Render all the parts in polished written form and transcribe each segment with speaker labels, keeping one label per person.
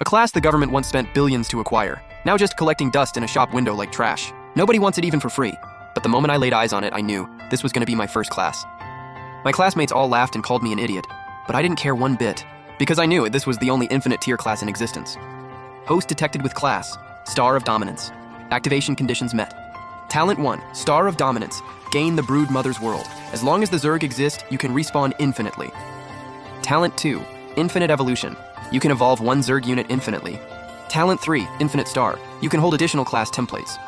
Speaker 1: A class the government once spent billions to acquire, now just collecting dust in a shop window like trash. Nobody wants it even for free. But the moment I laid eyes on it, I knew this was going to be my first class. My classmates all laughed and called me an idiot, but I didn't care one bit, because I knew this was the only infinite tier class in existence. Host detected with class, Star of Dominance. Activation conditions met. Talent 1, Star of Dominance. Gain the Brood Mother's World. As long as the Zerg exist, you can respawn infinitely. Talent 2, Infinite Evolution. You can evolve one Zerg unit infinitely. Talent 3, Infinite Star. You can hold additional class templates.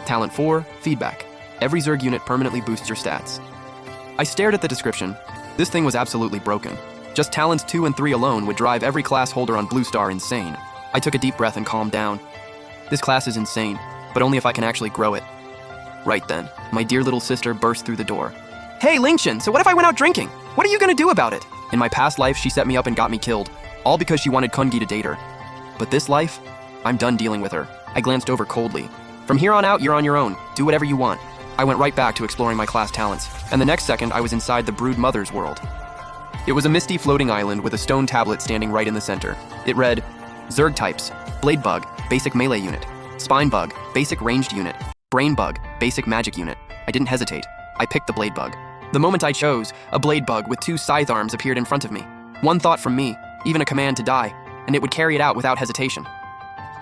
Speaker 1: Talent 4, Feedback. Every Zerg unit permanently boosts your stats. I stared at the description. This thing was absolutely broken. Just Talents 2 and 3 alone would drive every class holder on Blue Star insane. I took a deep breath and calmed down. This class is insane, but only if I can actually grow it. Right then, my dear little sister burst through the door. Hey, Lingxian, so what if I went out drinking? What are you gonna do about it? In my past life, she set me up and got me killed, all because she wanted Kungi to date her. But this life, I'm done dealing with her. I glanced over coldly. From here on out, you're on your own. Do whatever you want. I went right back to exploring my class talents, and the next second I was inside the Brood Mother's world. It was a misty floating island with a stone tablet standing right in the center. It read, Zerg types, Blade Bug, basic melee unit. Spine Bug, basic ranged unit. Brain Bug, basic magic unit. I didn't hesitate. I picked the Blade Bug. The moment I chose, a Blade Bug with 2 scythe arms appeared in front of me. One thought from me, even a command to die, and it would carry it out without hesitation.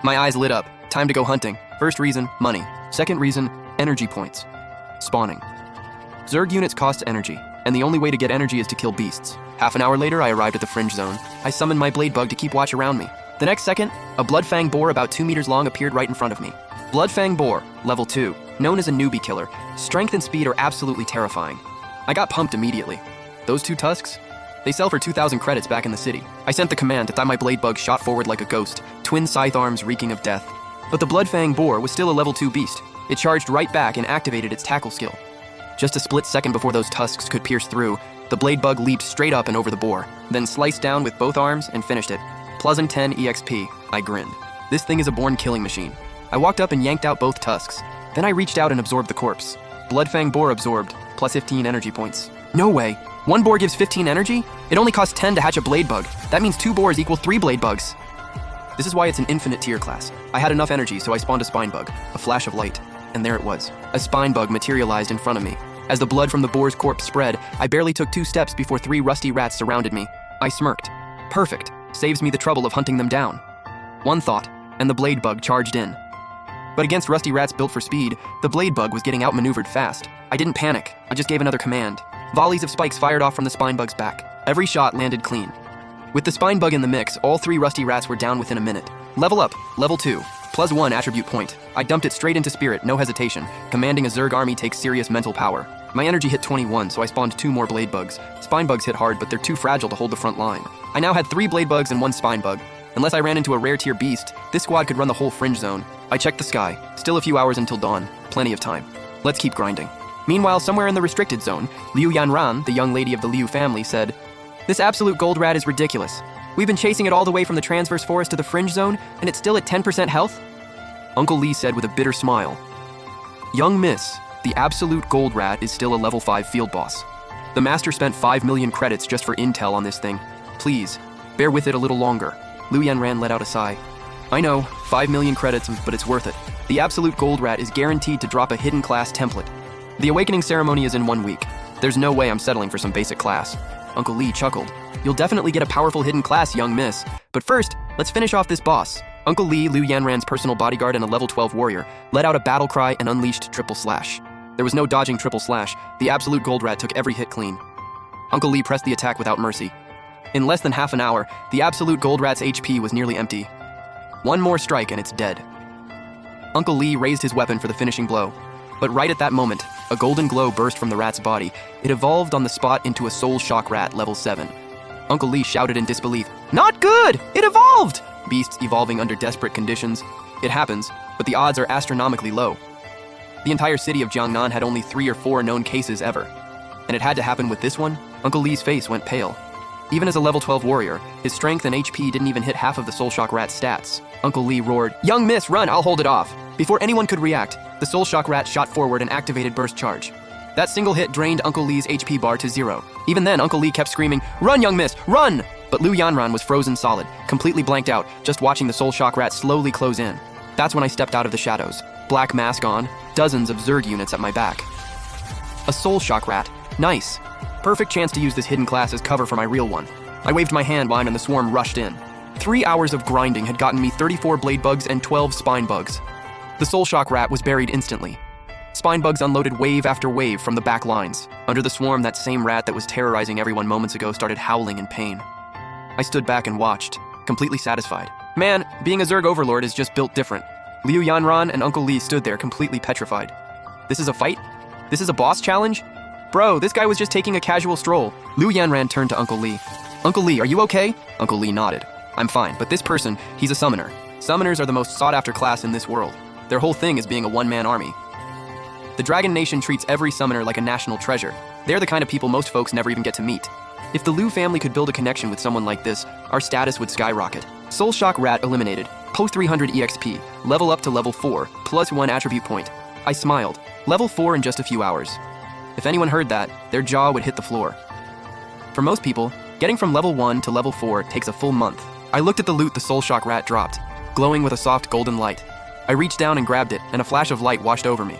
Speaker 1: My eyes lit up. Time to go hunting. First reason, money. Second reason, energy points. Spawning. Zerg units cost energy, and the only way to get energy is to kill beasts. Half an hour later, I arrived at the Fringe Zone. I summoned my Blade Bug to keep watch around me. The next second, a Bloodfang Boar about 2 meters long appeared right in front of me. Bloodfang Boar, level 2, known as a newbie killer. Strength and speed are absolutely terrifying. I got pumped immediately. Those 2 tusks? They sell for 2,000 credits back in the city. I sent the command that my Blade Bug shot forward like a ghost, twin scythe arms reeking of death. But the Bloodfang Boar was still a level 2 beast. It charged right back and activated its tackle skill. Just a split second before those tusks could pierce through, the Blade Bug leaped straight up and over the boar, then sliced down with both arms and finished it. Plus 10 EXP, I grinned. This thing is a born killing machine. I walked up and yanked out both tusks. Then I reached out and absorbed the corpse. Bloodfang Boar absorbed, plus 15 energy points. No way. 1 boar gives 15 energy? It only costs 10 to hatch a Blade Bug. That means 2 boars equal 3 Blade Bugs. This is why it's an infinite tier class. I had enough energy, so I spawned a Spine Bug, a flash of light. And there it was. A Spine Bug materialized in front of me. As the blood from the boar's corpse spread, I barely took 2 steps before 3 rusty rats surrounded me. I smirked. Perfect. Saves me the trouble of hunting them down. One thought, and the Blade Bug charged in. But against rusty rats built for speed, the Blade Bug was getting outmaneuvered fast. I didn't panic. I just gave another command. Volleys of spikes fired off from the Spine Bug's back. Every shot landed clean. With the Spine Bug in the mix, all 3 rusty rats were down within a minute. Level up, level 2, plus 1 attribute point. I dumped it straight into Spirit, no hesitation. Commanding a Zerg army takes serious mental power. My energy hit 21, so I spawned 2 more Blade Bugs. Spine Bugs hit hard, but they're too fragile to hold the front line. I now had 3 Blade Bugs and 1 Spine Bug. Unless I ran into a rare tier beast, this squad could run the whole Fringe Zone. I checked the sky. Still a few hours until dawn. Plenty of time. Let's keep grinding. Meanwhile, somewhere in the restricted zone, Liu Yanran, the young lady of the Liu family, said, This absolute gold rat is ridiculous. We've been chasing it all the way from the Transverse Forest to the Fringe Zone, and it's still at 10% health? Uncle Lee said with a bitter smile, Young miss, the absolute gold rat is still a level 5 field boss. The master spent 5 million credits just for intel on this thing. Please, bear with it a little longer. Liu Yanran let out a sigh. I know, 5 million credits, but it's worth it. The absolute gold rat is guaranteed to drop a hidden class template. The awakening ceremony is in 1 week. There's no way I'm settling for some basic class. Uncle Lee chuckled. You'll definitely get a powerful hidden class, young miss. But first, let's finish off this boss. Uncle Lee, Liu Yanran's personal bodyguard and a level 12 warrior, let out a battle cry and unleashed triple slash. There was no dodging triple slash. The absolute gold rat took every hit clean. Uncle Lee pressed the attack without mercy. In less than half an hour, the absolute gold rat's HP was nearly empty. 1 more strike and it's dead. Uncle Lee raised his weapon for the finishing blow. But right at that moment, a golden glow burst from the rat's body. It evolved on the spot into a Soul Shock Rat level 7. Uncle Lee shouted in disbelief, Not good! It evolved! Beasts evolving under desperate conditions. It happens, but the odds are astronomically low. The entire city of Jiangnan had only 3 or 4 known cases ever. And it had to happen with this one? Uncle Lee's face went pale. Even as a level 12 warrior, his strength and HP didn't even hit half of the Soul Shock Rat's stats. Uncle Lee roared, Young miss, run, I'll hold it off. Before anyone could react, the Soul Shock Rat shot forward and activated Burst Charge. That single hit drained Uncle Lee's HP bar to 0. Even then, Uncle Lee kept screaming, Run, young miss, run! But Liu Yanran was frozen solid, completely blanked out, just watching the Soul Shock Rat slowly close in. That's when I stepped out of the shadows. Black mask on, dozens of Zerg units at my back. A Soul Shock Rat. Nice. Perfect chance to use this hidden class as cover for my real one. I waved my hand while I and the swarm rushed in. 3 hours of grinding had gotten me 34 blade bugs and 12 spine bugs. The Soul Shock Rat was buried instantly. Spine bugs unloaded wave after wave from the back lines. Under the swarm, that same rat that was terrorizing everyone moments ago started howling in pain. I stood back and watched, completely satisfied. Man, being a Zerg overlord is just built different. Liu Yanran and Uncle Lee stood there completely petrified. This is a fight? This is a boss challenge? Bro, this guy was just taking a casual stroll. Liu Yanran turned to Uncle Lee. Uncle Lee, are you okay? Uncle Lee nodded. I'm fine, but this person, he's a summoner. Summoners are the most sought-after class in this world. Their whole thing is being a one-man army. The Dragon Nation treats every summoner like a national treasure. They're the kind of people most folks never even get to meet. If the Liu family could build a connection with someone like this, our status would skyrocket. Soul Shock Rat eliminated. Post 300 EXP. Level up to level 4, plus 1 attribute point. I smiled. Level 4 in just a few hours. If anyone heard that, their jaw would hit the floor. For most people, getting from level 1 to level 4 takes a full month. I looked at the loot the Soul Shock Rat dropped, glowing with a soft golden light. I reached down and grabbed it, and a flash of light washed over me.